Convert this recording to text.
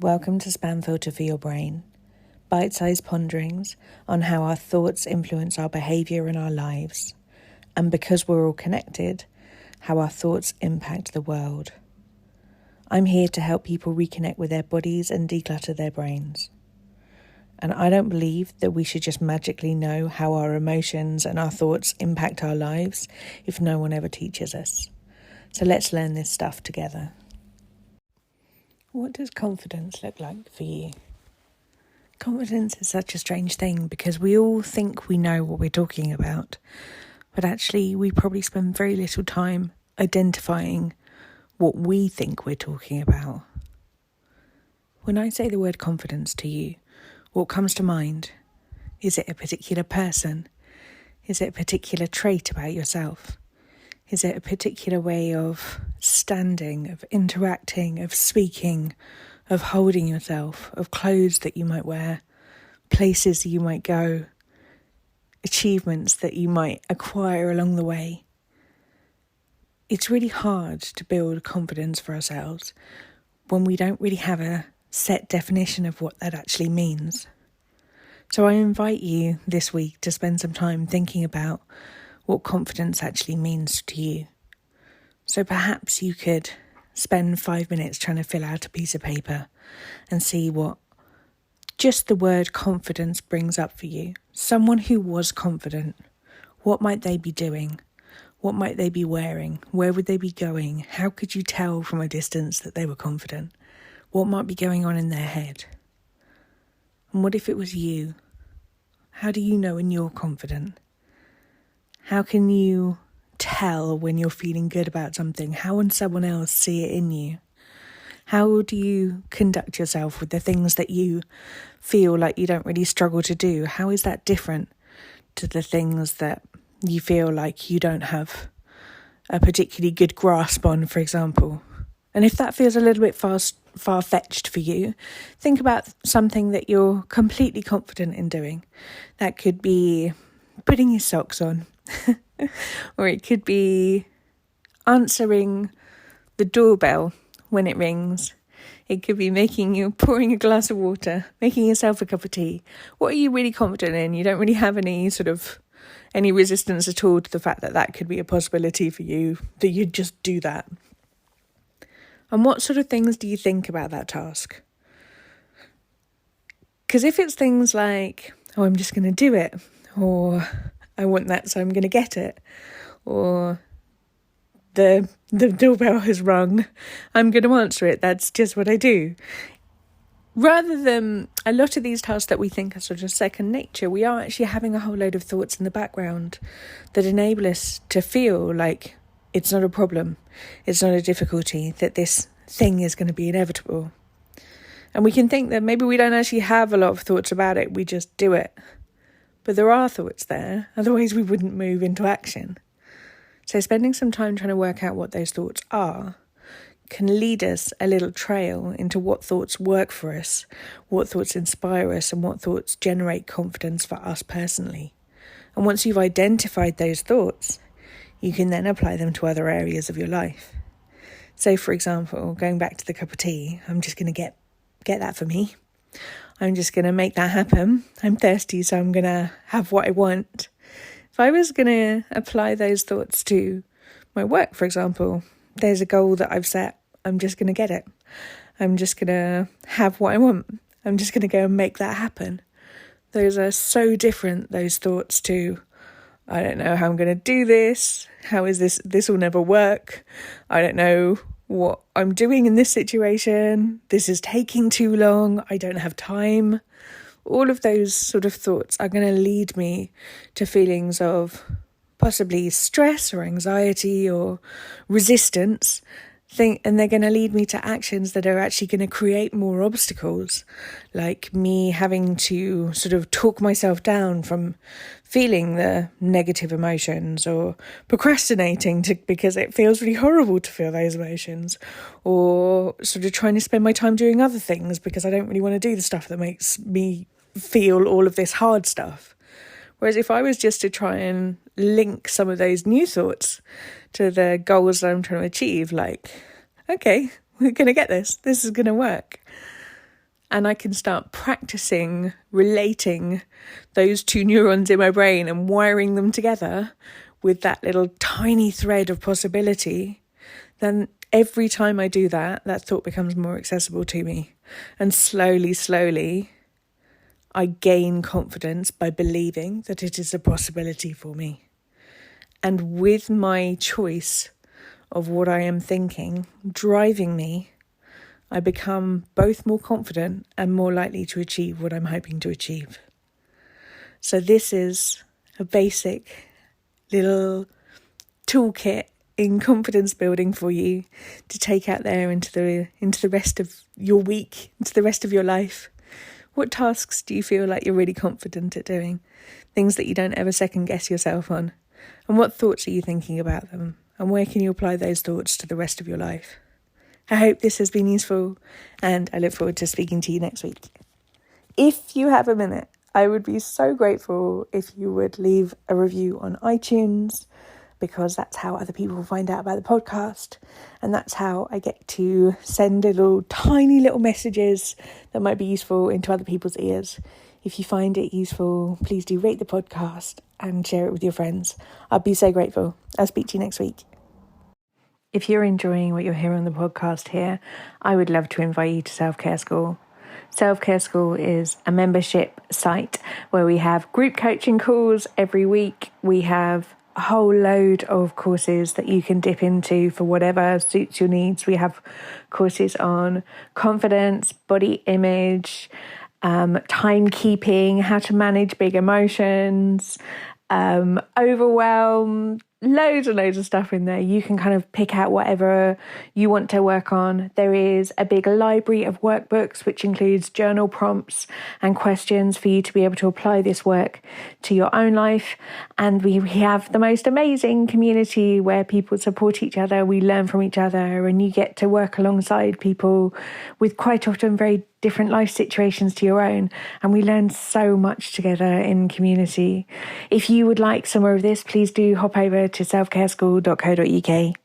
Welcome to Spam Filter for Your Brain, bite-sized ponderings on how our thoughts influence our behaviour and our lives, and because we're all connected, how our thoughts impact the world. I'm here to help people reconnect with their bodies and declutter their brains. And I don't believe that we should just magically know how our emotions and our thoughts impact our lives if no one ever teaches us. So let's learn this stuff together. What does confidence look like for you? Confidence is such a strange thing because we all think we know what we're talking about, but actually we probably spend very little time identifying what we think we're talking about. When I say the word confidence to you, what comes to mind? Is it a particular person? Is it a particular trait about yourself? Is it a particular way of standing, of interacting, of speaking, of holding yourself, of clothes that you might wear, places that you might go, achievements that you might acquire along the way? It's really hard to build confidence for ourselves when we don't really have a set definition of what that actually means. So I invite you this week to spend some time thinking about what confidence actually means to you. So perhaps you could spend 5 minutes trying to fill out a piece of paper and see what just the word confidence brings up for you. Someone who was confident, what might they be doing? What might they be wearing? Where would they be going? How could you tell from a distance that they were confident? What might be going on in their head? And what if it was you? How do you know when you're confident? How can you tell when you're feeling good about something? How can someone else see it in you? How do you conduct yourself with the things that you feel like you don't really struggle to do? How is that different to the things that you feel like you don't have a particularly good grasp on, for example? And if that feels a little bit far-fetched for you, think about something that you're completely confident in doing. That could be putting your socks on, or it could be answering the doorbell when it rings. It could be pouring a glass of water, making yourself a cup of tea. What are you really confident in? You don't really have any resistance at all to the fact that that could be a possibility for you, that you'd just do that. And what sort of things do you think about that task? Because if it's things like, oh, I'm just going to do it, or I want that, so I'm going to get it, or the doorbell has rung, I'm going to answer it, that's just what I do. Rather than a lot of these tasks that we think are sort of second nature, we are actually having a whole load of thoughts in the background that enable us to feel like it's not a problem, it's not a difficulty, that this thing is going to be inevitable. And we can think that maybe we don't actually have a lot of thoughts about it, we just do it. But there are thoughts there, otherwise we wouldn't move into action. So spending some time trying to work out what those thoughts are can lead us a little trail into what thoughts work for us, what thoughts inspire us, and what thoughts generate confidence for us personally. And once you've identified those thoughts, you can then apply them to other areas of your life. So, for example, going back to the cup of tea, I'm just going to get that for me. I'm just going to make that happen. I'm thirsty, so I'm going to have what I want. If I was going to apply those thoughts to my work, for example, there's a goal that I've set. I'm just going to get it. I'm just going to have what I want. I'm just going to go and make that happen. Those are so different, those thoughts, to I don't know how I'm going to do this. How is this? This will never work. I don't know what I'm doing in this situation. This is taking too long. I don't have time. All of those sort of thoughts are going to lead me to feelings of possibly stress or anxiety or resistance. And they're going to lead me to actions that are actually going to create more obstacles, like me having to sort of talk myself down from feeling the negative emotions, or procrastinating because it feels really horrible to feel those emotions, or sort of trying to spend my time doing other things because I don't really want to do the stuff that makes me feel all of this hard stuff. Whereas if I was just to try and link some of those new thoughts to the goals that I'm trying to achieve, like, okay, we're going to get this. This is going to work. and I can start practicing relating those two neurons in my brain and wiring them together with that little tiny thread of possibility, then every time I do that, that thought becomes more accessible to me. And slowly, I gain confidence by believing that it is a possibility for me. And with my choice of what I am thinking driving me, I become both more confident and more likely to achieve what I'm hoping to achieve. So this is a basic little toolkit in confidence building for you to take out there into the rest of your week, into the rest of your life. What tasks do you feel like you're really confident at doing? Things that you don't ever second guess yourself on. And what thoughts are you thinking about them? And where can you apply those thoughts to the rest of your life? I hope this has been useful, and I look forward to speaking to you next week. If you have a minute, I would be so grateful if you would leave a review on iTunes, because that's how other people find out about the podcast, and that's how I get to send tiny little messages that might be useful into other people's ears. If you find it useful, please do rate the podcast and share it with your friends. I'll be so grateful. I'll speak to you next week. If you're enjoying what you're hearing on the podcast here, I would love to invite you to Self-Care School. Self-Care School is a membership site where we have group coaching calls every week. We have a whole load of courses that you can dip into for whatever suits your needs. We have courses on confidence, body image, timekeeping, how to manage big emotions, overwhelm, loads and loads of stuff in there. You can kind of pick out whatever you want to work on. There is a big library of workbooks, which includes journal prompts and questions for you to be able to apply this work to your own life. And we have the most amazing community where people support each other. We learn from each other, and you get to work alongside people with quite often very different life situations to your own, and we learn so much together in community. If you would like some more of this, please do hop over to selfcareschool.co.uk.